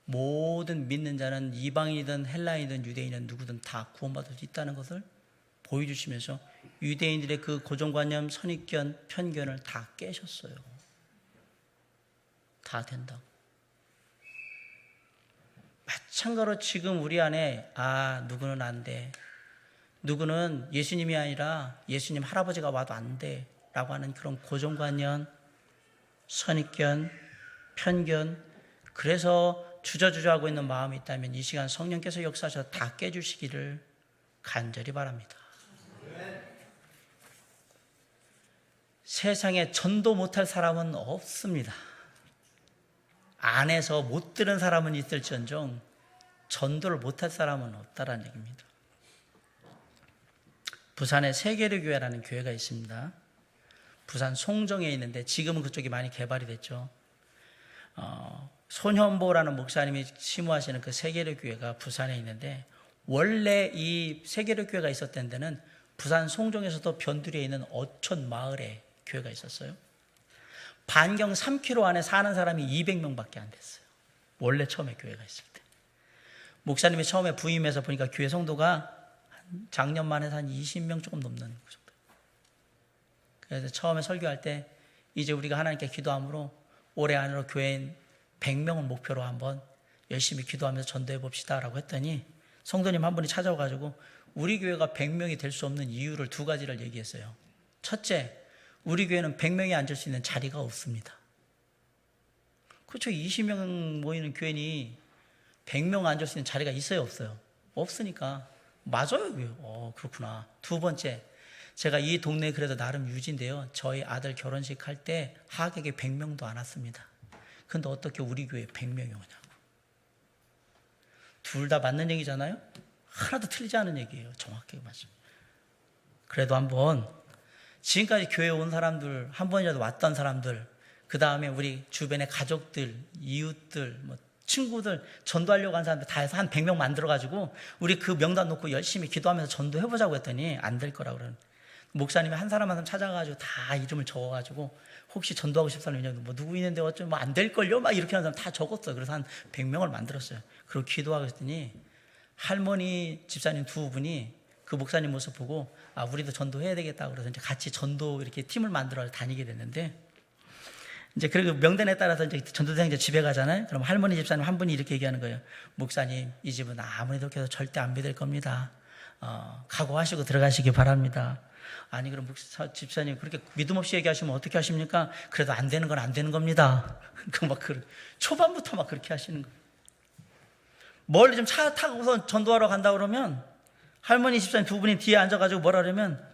모든 믿는 자는 이방인이든 헬라인이든 유대인이든 누구든 다 구원받을 수 있다는 것을 보여주시면서 유대인들의 그 고정관념, 선입견, 편견을 다 깨셨어요. 다 된다. 마찬가지로 지금 우리 안에 누구는 안 돼, 누구는 예수님이 아니라 예수님 할아버지가 와도 안 돼 라고 하는 그런 고정관념, 선입견, 편견, 그래서 주저주저하고 있는 마음이 있다면 이 시간 성령께서 역사하셔서 다 깨주시기를 간절히 바랍니다. 세상에 전도 못할 사람은 없습니다. 안에서 못 들은 사람은 있을지언정 전도를 못할 사람은 없다라는 얘기입니다. 부산에 세계르교회라는 교회가 있습니다. 부산 송정에 있는데 지금은 그쪽이 많이 개발이 됐죠. 손현보라는 목사님이 심우하시는 그 세계르교회가 부산에 있는데, 원래 이 세계르교회가 있었던 데는 부산 송정에서도 변두리에 있는 어촌 마을에 교회가 있었어요. 반경 3km 안에 사는 사람이 200명밖에 안 됐어요. 원래 처음에 교회가 있을 때. 목사님이 처음에 부임해서 보니까 교회 성도가 작년만 해서 한 20명 조금 넘는 그 정도. 그래서 처음에 설교할 때 이제 우리가 하나님께 기도함으로 올해 안으로 교회인 100명을 목표로 한번 열심히 기도하면서 전도해 봅시다 라고 했더니 성도님 한 분이 찾아와가지고 우리 교회가 100명이 될 수 없는 이유를 두 가지를 얘기했어요. 첫째, 우리 교회는 100명이 앉을 수 있는 자리가 없습니다. 그렇죠. 20명 모이는 교회니 100명 앉을 수 있는 자리가 있어요, 없어요? 없으니까. 맞아요. 그렇구나. 두 번째, 제가 이 동네에 그래도 나름 유지인데요, 저희 아들 결혼식 할 때 하객이 100명도 안 왔습니다. 근데 어떻게 우리 교회에 100명이 오냐고. 둘 다 맞는 얘기잖아요. 하나도 틀리지 않은 얘기예요. 정확하게 맞죠. 그래도 한번 지금까지 교회에 온 사람들, 한 번이라도 왔던 사람들, 그 다음에 우리 주변의 가족들, 이웃들, 친구들, 전도하려고 한 사람들 다 해서 한 100명 만들어가지고 우리 그 명단 놓고 열심히 기도하면서 전도해보자고 했더니 안 될 거라고 그러는. 목사님이 한 사람 한 사람 찾아가지고 다 이름을 적어가지고 혹시 전도하고 싶은 사람이 누구 있는데 어쩌면 안 될걸요? 막 이렇게 하는 사람 다 적었어요. 그래서 한 100명을 만들었어요. 그리고 기도하고 했더니 할머니 집사님 두 분이 그 목사님 모습 보고 우리도 전도해야 되겠다 그래서 이제 같이 전도 이렇게 팀을 만들어 다니게 됐는데, 이제 그리고 명단에 따라서 이제 전도대행자 집에 가잖아요. 그럼 할머니 집사님 한 분이 이렇게 얘기하는 거예요. 목사님, 이 집은 아무리 그렇게 해도 절대 안 믿을 겁니다. 각오하시고 들어가시기 바랍니다. 아니, 그럼 집사님 그렇게 믿음 없이 얘기하시면 어떻게 하십니까? 그래도 안 되는 건 안 되는 겁니다. 초반부터 막 그렇게 하시는 거예요. 멀리 좀 차 타고서 전도하러 간다 그러면 할머니 집사님 두 분이 뒤에 앉아가지고 뭐라 그러면,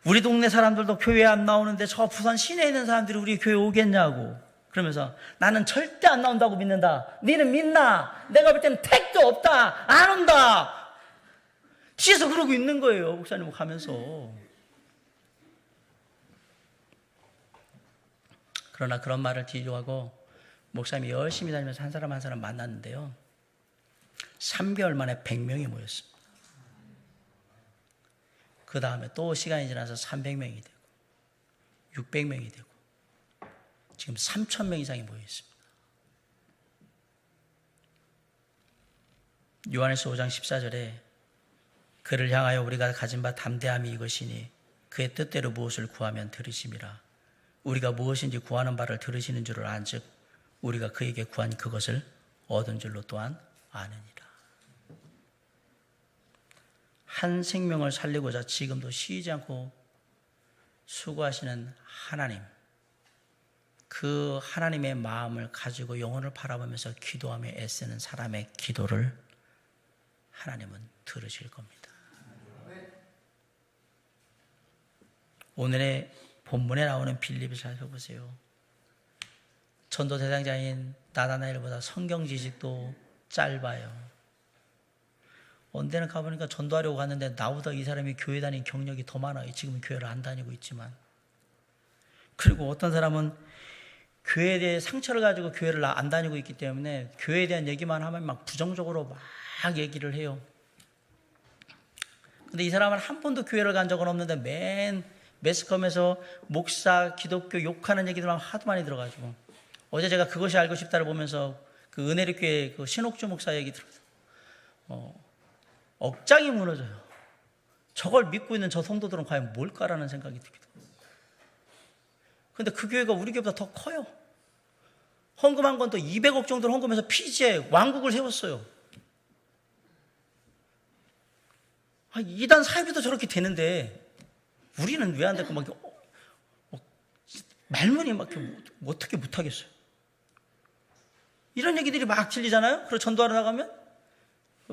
우리 동네 사람들도 교회 안 나오는데 저 부산 시내에 있는 사람들이 우리 교회 오겠냐고. 그러면서 나는 절대 안 나온다고 믿는다. 너는 믿나? 내가 볼 때는 택도 없다. 안 온다. 뒤에서 그러고 있는 거예요. 목사님 가면서. 그러나 그런 말을 뒤로 하고 목사님이 열심히 다니면서 한 사람 한 사람 만났는데요, 3개월 만에 100명이 모였습니다. 그 다음에 또 시간이 지나서 300명이 되고 600명이 되고 지금 3,000명 이상이 모여 있습니다. 요한일서 5장 14절에 그를 향하여 우리가 가진 바 담대함이 이것이니 그의 뜻대로 무엇을 구하면 들으심이라. 우리가 무엇인지 구하는 바를 들으시는 줄을 안즉 우리가 그에게 구한 그것을 얻은 줄로 또한 아느니라. 한 생명을 살리고자 지금도 쉬지 않고 수고하시는 하나님, 그 하나님의 마음을 가지고 영혼을 바라보면서 기도하며 애쓰는 사람의 기도를 하나님은 들으실 겁니다. 오늘의 본문에 나오는 빌립을 살펴보세요. 전도 대상자인 나다나엘보다 성경 지식도 짧아요. 언제는 가보니까 전도하려고 갔는데 나보다 이 사람이 교회 다닌 경력이 더 많아요. 지금은 교회를 안 다니고 있지만. 그리고 어떤 사람은 교회에 대해 상처를 가지고 교회를 안 다니고 있기 때문에 교회에 대한 얘기만 하면 막 부정적으로 막 얘기를 해요. 근데 이 사람은 한 번도 교회를 간 적은 없는데 맨 매스컴에서 목사, 기독교 욕하는 얘기들만 하도 많이 들어가지고 어제 제가 그것이 알고 싶다를 보면서 그 은혜리교회 그 신옥주 목사 얘기 들어서 억장이 무너져요. 저걸 믿고 있는 저 성도들은 과연 뭘까라는 생각이 들기도 해요. 근데 그 교회가 우리 교회보다 더 커요. 헌금한 건 또 200억 정도를 헌금해서 피지에 왕국을 세웠어요. 이단 사회비도 저렇게 되는데 우리는 왜 안 될까? 막 말문이 막 어떻게 못하겠어요. 이런 얘기들이 막 들리잖아요. 그리고 전도하러 나가면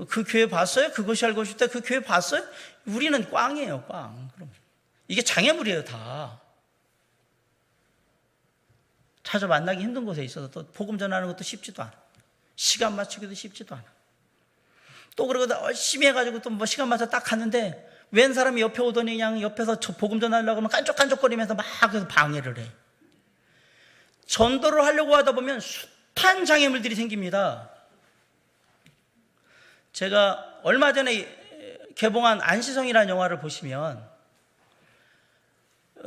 그 교회 봤어요? 그것이 알고 싶다. 그 교회 봤어요? 우리는 꽝이에요, 꽝. 그럼 이게 장애물이에요, 다. 자주 만나기 힘든 곳에 있어서 또 복음 전하는 것도 쉽지도 않아. 시간 맞추기도 쉽지도 않아. 또 그러고 열심히 해가지고 또 뭐 시간 맞춰 딱 갔는데 웬 사람이 옆에 오더니 그냥 옆에서 저 복음 전하려고 하면 깐족깐족거리면서 막 그래서 방해를 해. 전도를 하려고 하다 보면 숱한 장애물들이 생깁니다. 제가 얼마 전에 개봉한 안시성이라는 영화를 보시면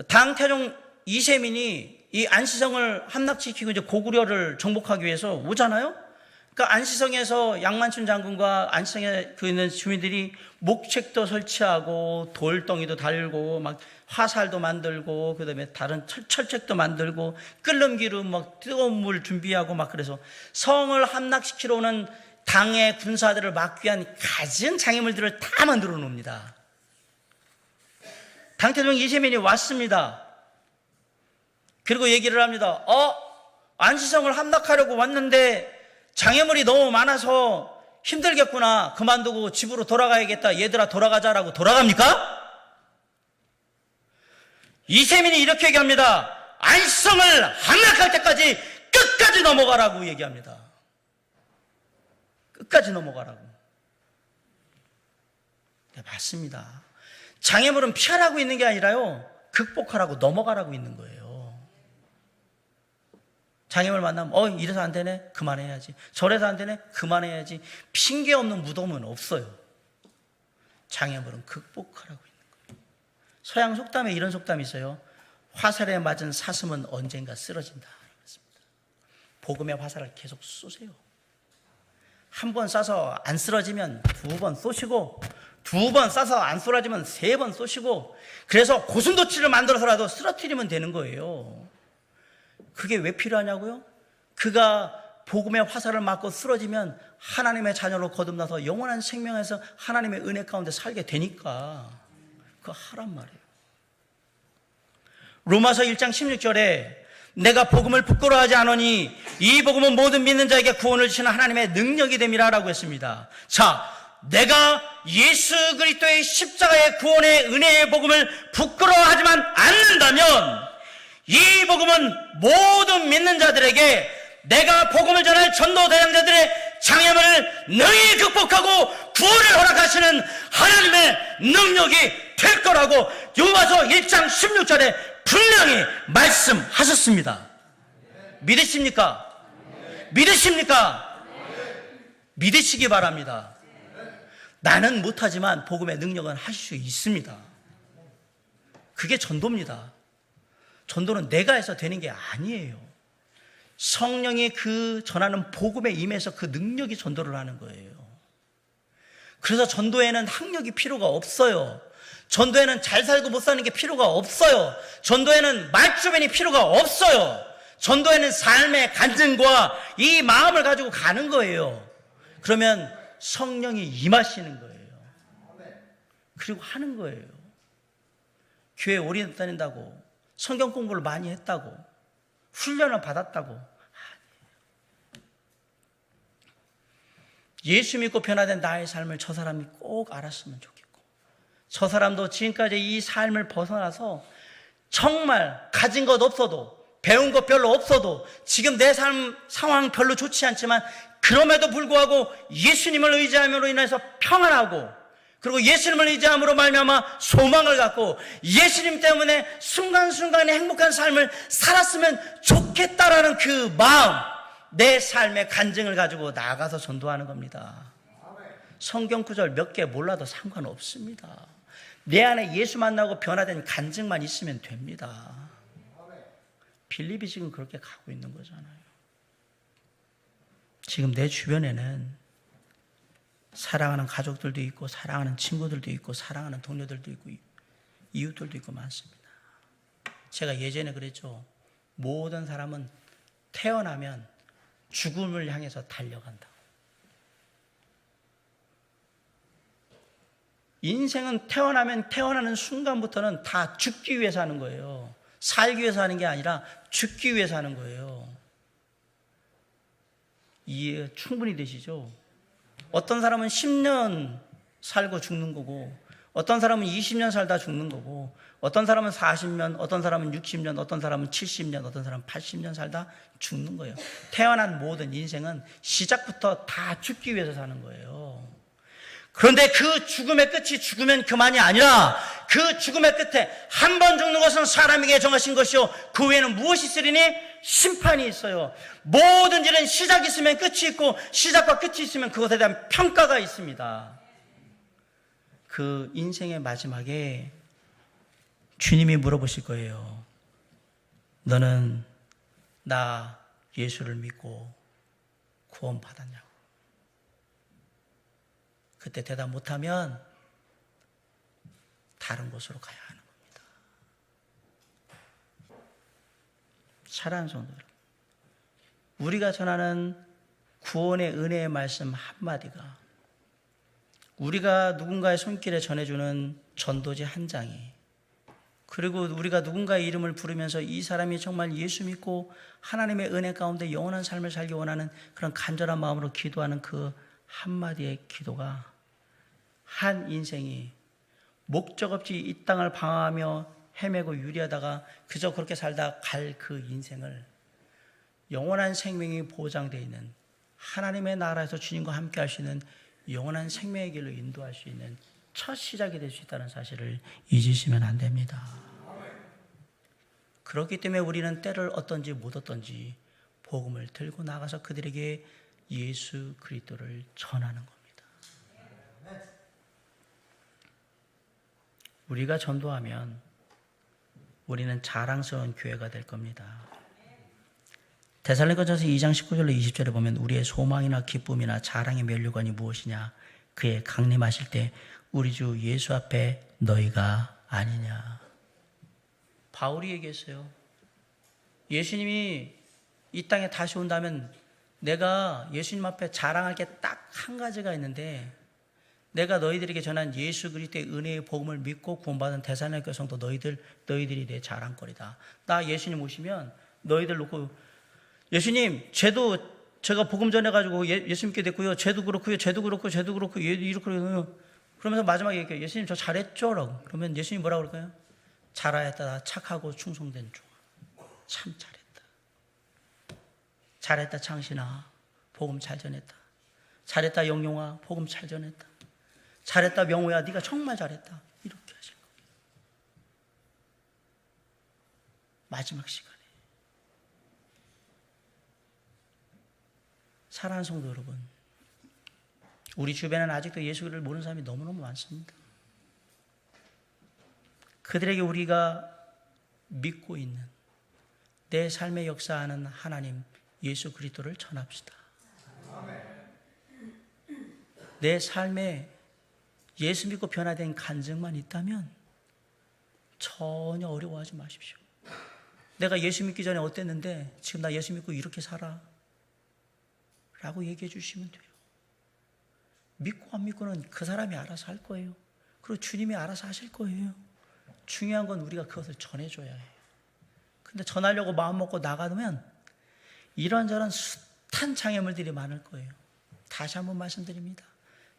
당태종 이세민이 이 안시성을 함락시키고 이제 고구려를 정복하기 위해서 오잖아요. 그러니까 안시성에서 양만춘 장군과 안시성에 그 있는 주민들이 목책도 설치하고 돌덩이도 달고 막 화살도 만들고 그다음에 다른 철책도 만들고 끓는 기름 막 뜨거운 물 준비하고 막 그래서 성을 함락시키러 오는 당의 군사들을 막기 위한 갖은 장애물들을 다 만들어 놓습니다. 당태종 이세민이 왔습니다. 그리고 얘기를 합니다. 안시성을 함락하려고 왔는데 장애물이 너무 많아서 힘들겠구나. 그만두고 집으로 돌아가야겠다. 얘들아 돌아가자라고 돌아갑니까? 이세민이 이렇게 얘기합니다. 안시성을 함락할 때까지 끝까지 넘어가라고 얘기합니다. 끝까지 넘어가라고. 네, 맞습니다. 장애물은 피하라고 있는 게 아니라요, 극복하라고 넘어가라고 있는 거예요. 장애물 만나면 이래서 안 되네? 그만해야지. 저래서 안 되네? 그만해야지. 핑계 없는 무덤은 없어요. 장애물은 극복하라고 있는 거예요. 서양 속담에 이런 속담이 있어요. 화살에 맞은 사슴은 언젠가 쓰러진다. 복음의 화살을 계속 쏘세요. 한 번 쏴서 안 쓰러지면 2번 쏘시고, 2번 쏴서 안 쓰러지면 3번 쏘시고, 그래서 고슴도치를 만들어서라도 쓰러뜨리면 되는 거예요. 그게 왜 필요하냐고요? 그가 복음의 화살을 맞고 쓰러지면 하나님의 자녀로 거듭나서 영원한 생명에서 하나님의 은혜 가운데 살게 되니까 그거 하란 말이에요. 로마서 1장 16절에 내가 복음을 부끄러워하지 않으니 이 복음은 모든 믿는 자에게 구원을 주시는 하나님의 능력이 됨이라 라고 했습니다. 자, 내가 예수 그리스도의 십자가의 구원의 은혜의 복음을 부끄러워하지만 않는다면 이 복음은 모든 믿는 자들에게 내가 복음을 전할 전도 대상자들의 장애물을 능히 극복하고 구원을 허락하시는 하나님의 능력이 될 거라고 로마서 1장 16절에 분명히 말씀하셨습니다. 믿으십니까? 믿으십니까? 믿으시기 바랍니다. 나는 못하지만 복음의 능력은 하실 수 있습니다. 그게 전도입니다. 전도는 내가 해서 되는 게 아니에요. 성령이 그 전하는 복음에 임해서 그 능력이 전도를 하는 거예요. 그래서 전도에는 학력이 필요가 없어요. 전도에는 잘 살고 못 사는 게 필요가 없어요. 전도에는 말주변이 필요가 없어요. 전도에는 삶의 간증과 이 마음을 가지고 가는 거예요. 그러면 성령이 임하시는 거예요. 그리고 하는 거예요. 교회 오래 다닌다고, 성경 공부를 많이 했다고, 훈련을 받았다고. 예수 믿고 변화된 나의 삶을 저 사람이 꼭 알았으면 좋겠고, 저 사람도 지금까지 이 삶을 벗어나서 정말 가진 것 없어도, 배운 것 별로 없어도, 지금 내 삶 상황 별로 좋지 않지만 그럼에도 불구하고 예수님을 의지함으로 인해서 평안하고, 그리고 예수님을 의지함으로 말미암아 소망을 갖고 예수님 때문에 순간순간의 행복한 삶을 살았으면 좋겠다라는 그 마음, 내 삶의 간증을 가지고 나가서 전도하는 겁니다. 성경 구절 몇 개 몰라도 상관없습니다. 내 안에 예수 만나고 변화된 간증만 있으면 됩니다. 빌립이 지금 그렇게 가고 있는 거잖아요. 지금 내 주변에는 사랑하는 가족들도 있고, 사랑하는 친구들도 있고, 사랑하는 동료들도 있고, 이웃들도 있고 많습니다. 제가 예전에 그랬죠. 모든 사람은 태어나면 죽음을 향해서 달려간다. 인생은 태어나면 태어나는 순간부터는 다 죽기 위해서 하는 거예요. 살기 위해서 하는 게 아니라 죽기 위해서 하는 거예요. 이해 충분히 되시죠? 어떤 사람은 10년 살고 죽는 거고, 어떤 사람은 20년 살다 죽는 거고, 어떤 사람은 40년, 어떤 사람은 60년, 어떤 사람은 70년, 어떤 사람은 80년 살다 죽는 거예요. 태어난 모든 인생은 시작부터 다 죽기 위해서 사는 거예요. 그런데 그 죽음의 끝이 죽으면 그만이 아니라, 그 죽음의 끝에 한 번 죽는 것은 사람에게 정하신 것이요, 그 외에는 무엇이 있으리니? 심판이 있어요. 모든 일은 시작이 있으면 끝이 있고, 시작과 끝이 있으면 그것에 대한 평가가 있습니다. 그 인생의 마지막에 주님이 물어보실 거예요. 너는 나 예수를 믿고 구원 받았냐고. 그때 대답 못하면 다른 곳으로 가야 하는 겁니다. 사랑하는 성도 여러분, 우리가 전하는 구원의 은혜의 말씀 한마디가, 우리가 누군가의 손길에 전해주는 전도지 한 장이, 그리고 우리가 누군가의 이름을 부르면서 이 사람이 정말 예수 믿고 하나님의 은혜 가운데 영원한 삶을 살기 원하는 그런 간절한 마음으로 기도하는 그 한마디의 기도가 한 인생이 목적 없이 이 땅을 방황하며 헤매고 유리하다가 그저 그렇게 살다 갈 그 인생을 영원한 생명이 보장되어 있는, 하나님의 나라에서 주님과 함께 할 수 있는 영원한 생명의 길로 인도할 수 있는 첫 시작이 될 수 있다는 사실을 잊으시면 안 됩니다. 그렇기 때문에 우리는 때를 얻든지 못 얻든지 복음을 들고 나가서 그들에게 예수 그리스도를 전하는 겁니다. 우리가 전도하면 우리는 자랑스러운 교회가 될 겁니다. 데살로니가전서 2장 19절로 20절에 보면 우리의 소망이나 기쁨이나 자랑의 면류관이 무엇이냐, 그의 강림하실 때 우리 주 예수 앞에 너희가 아니냐. 바울이 얘기했어요. 예수님이 이 땅에 다시 온다면 내가 예수님 앞에 자랑할 게 딱 한 가지가 있는데, 내가 너희들에게 전한 예수 그리스도의 은혜의 복음을 믿고 구원받은 데살로니가 성도 너희들이 내 자랑거리다. 나 예수님 오시면 너희들 놓고, 예수님 쟤도 제가 복음 전해가지고 예수 믿게 됐고요, 쟤도 그렇고요, 이렇게 그러면서 마지막에 얘기해요. 예수님 저 잘했죠? 라고. 그러면 예수님 뭐라고 그럴까요? 잘하였다 착하고 충성된 종아, 참 잘했다. 잘했다 창신아, 복음 잘 전했다. 잘했다 영용아, 복음 잘 전했다. 잘했다 명호야, 네가 정말 잘했다. 이렇게 하실 거예요. 마지막 시간에. 사랑하는 성도 여러분, 우리 주변에는 아직도 예수를 모르는 사람이 너무너무 많습니다. 그들에게 우리가 믿고 있는 내 삶에 역사하는 하나님 예수 그리스도를 전합시다. 내 삶에 예수 믿고 변화된 간증만 있다면 전혀 어려워하지 마십시오. 내가 예수 믿기 전에 어땠는데 지금 나 예수 믿고 이렇게 살아 라고 얘기해 주시면 돼요. 믿고 안 믿고는 그 사람이 알아서 할 거예요. 그리고 주님이 알아서 하실 거예요. 중요한 건 우리가 그것을 전해줘야 해요. 근데 전하려고 마음 먹고 나가면 이런저런 숱한 장애물들이 많을 거예요. 다시 한번 말씀드립니다.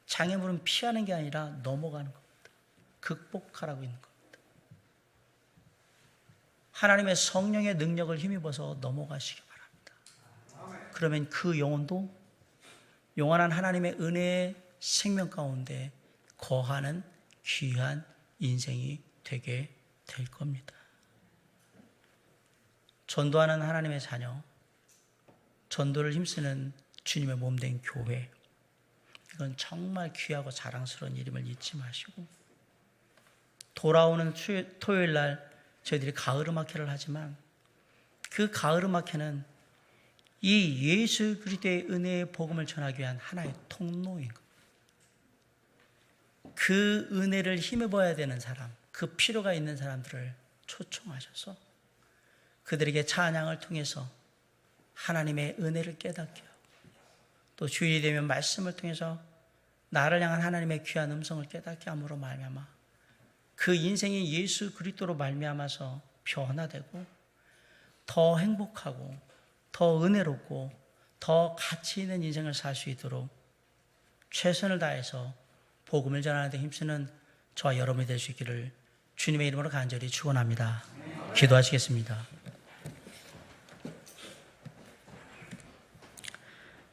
장애물은 피하는 게 아니라 넘어가는 겁니다. 극복하라고 있는 겁니다. 하나님의 성령의 능력을 힘입어서 넘어가시기 바랍니다. 그러면 그 영혼도 영원한 하나님의 은혜의 생명 가운데 거하는 귀한 인생이 되게 될 겁니다. 전도하는 하나님의 자녀, 전도를 힘쓰는 주님의 몸된 교회, 이건 정말 귀하고 자랑스러운 이름을 잊지 마시고, 돌아오는 토요일 날 저희들이 가을음악회를 하지만 그 가을음악회는 이 예수 그리스도의 은혜의 복음을 전하기 위한 하나의 통로인 겁니다. 그 은혜를 힘입어야 되는 사람, 그 필요가 있는 사람들을 초청하셔서 그들에게 찬양을 통해서 하나님의 은혜를 깨닫게 하고, 또 주일이 되면 말씀을 통해서 나를 향한 하나님의 귀한 음성을 깨닫게 함으로 말미암아 그 인생이 예수 그리스도로 말미암아서 변화되고 더 행복하고 더 은혜롭고 더 가치 있는 인생을 살 수 있도록 최선을 다해서 복음을 전하는 데 힘쓰는 저와 여러분이 될 수 있기를 주님의 이름으로 간절히 축원합니다. 기도하시겠습니다.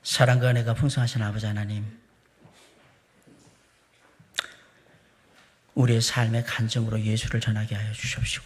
사랑과 은혜가 풍성하신 아버지 하나님, 우리의 삶의 간증으로 예수를 전하게 하여 주십시오.